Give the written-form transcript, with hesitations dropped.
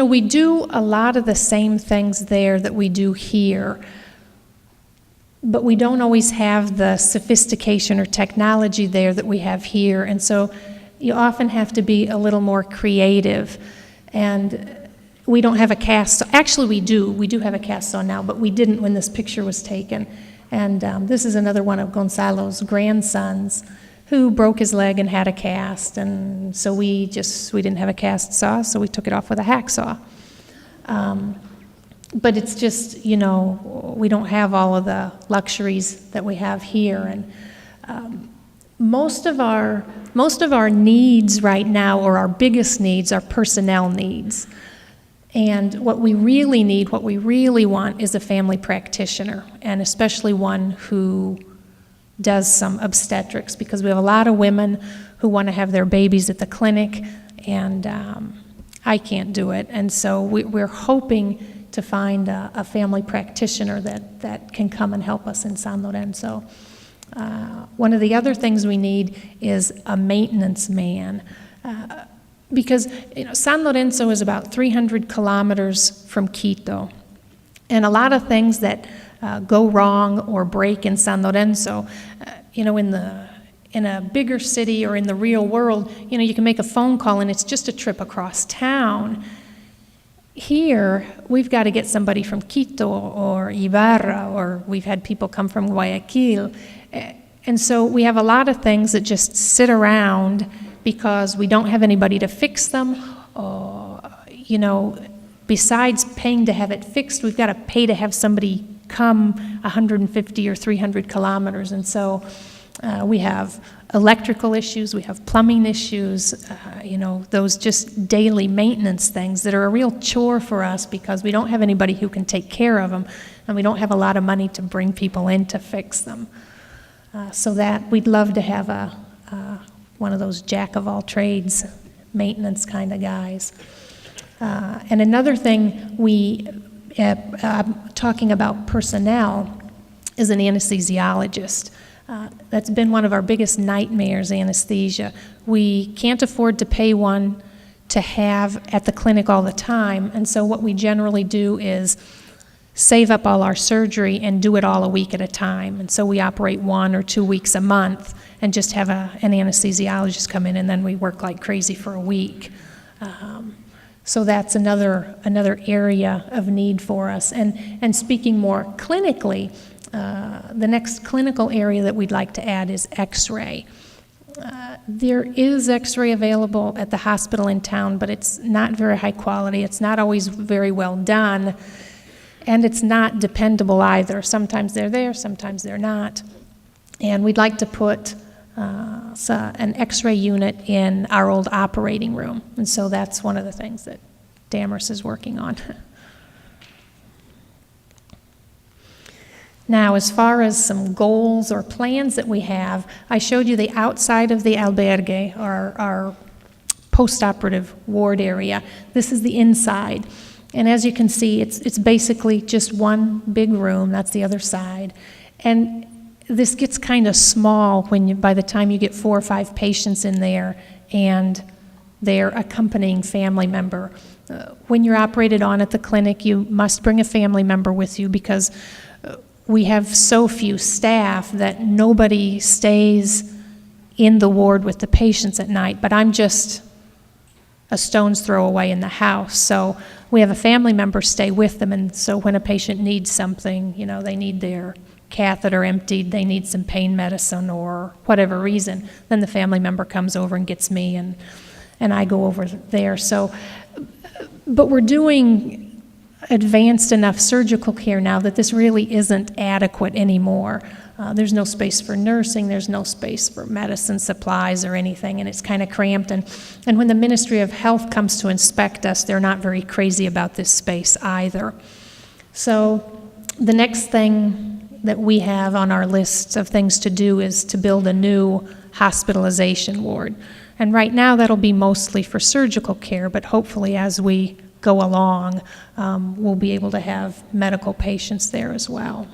we do a lot of the same things there that we do here, but we don't always have the sophistication or technology there that we have here, and so you often have to be a little more creative. And we don't have a cast saw. Actually, we do have a cast saw now, but we didn't when this picture was taken. And this is another one of Gonzalo's grandsons who broke his leg and had a cast, and so we didn't have a cast saw, so we took it off with a hacksaw. But it's just, we don't have all of the luxuries that we have here. And most of our needs right now, or our biggest needs, are personnel needs. And what we really need, what we really want, is a family practitioner, and especially one who does some obstetrics, because we have a lot of women who want to have their babies at the clinic, and I can't do it. And so we're hoping to find a family practitioner that can come and help us in San Lorenzo. One of the other things we need is a maintenance man, because San Lorenzo is about 300 kilometers from Quito, and a lot of things that go wrong or break in San Lorenzo, in a bigger city or in the real world, you can make a phone call and it's just a trip across town. Here, we've got to get somebody from Quito or Ibarra, or we've had people come from Guayaquil. And so we have a lot of things that just sit around because we don't have anybody to fix them. Besides paying to have it fixed, we've got to pay to have somebody come 150 or 300 kilometers. And so we have electrical issues, we have plumbing issues, those just daily maintenance things that are a real chore for us because we don't have anybody who can take care of them, and we don't have a lot of money to bring people in to fix them. So that we'd love to have one of those jack-of-all-trades maintenance kind of guys. And another thing talking about personnel, is an anesthesiologist. That's been one of our biggest nightmares, anesthesia. We can't afford to pay one to have at the clinic all the time, and so what we generally do is save up all our surgery and do it all a week at a time. And so we operate 1 or 2 weeks a month and just have an anesthesiologist come in, and then we work like crazy for a week. So that's another area of need for us. And speaking more clinically, the next clinical area that we'd like to add is X-ray. There is X-ray available at the hospital in town, but it's not very high quality. It's not always very well done, and it's not dependable either. Sometimes they're there, sometimes they're not. And we'd like to put an X-ray unit in our old operating room, and so that's one of the things that Damaris is working on. Now, as far as some goals or plans that we have, I showed you the outside of the albergue, our post-operative ward area. This is the inside. And as you can see, it's basically just one big room. That's the other side. And this gets kind of small by the time you get 4 or 5 patients in there and their accompanying family member. When you're operated on at the clinic, you must bring a family member with you because we have so few staff that nobody stays in the ward with the patients at night, but I'm just a stone's throw away in the house. So we have a family member stay with them, and so when a patient needs something, they need their catheter emptied, they need some pain medicine or whatever reason, then the family member comes over and gets me, and I go over there. So, but we're doing advanced enough surgical care now that this really isn't adequate anymore. There's no space for nursing, there's no space for medicine supplies or anything, and it's kind of cramped. And when the Ministry of Health comes to inspect us, they're not very crazy about this space either. So the next thing that we have on our list of things to do is to build a new hospitalization ward. And right now that'll be mostly for surgical care, but hopefully as we go along, we'll be able to have medical patients there as well.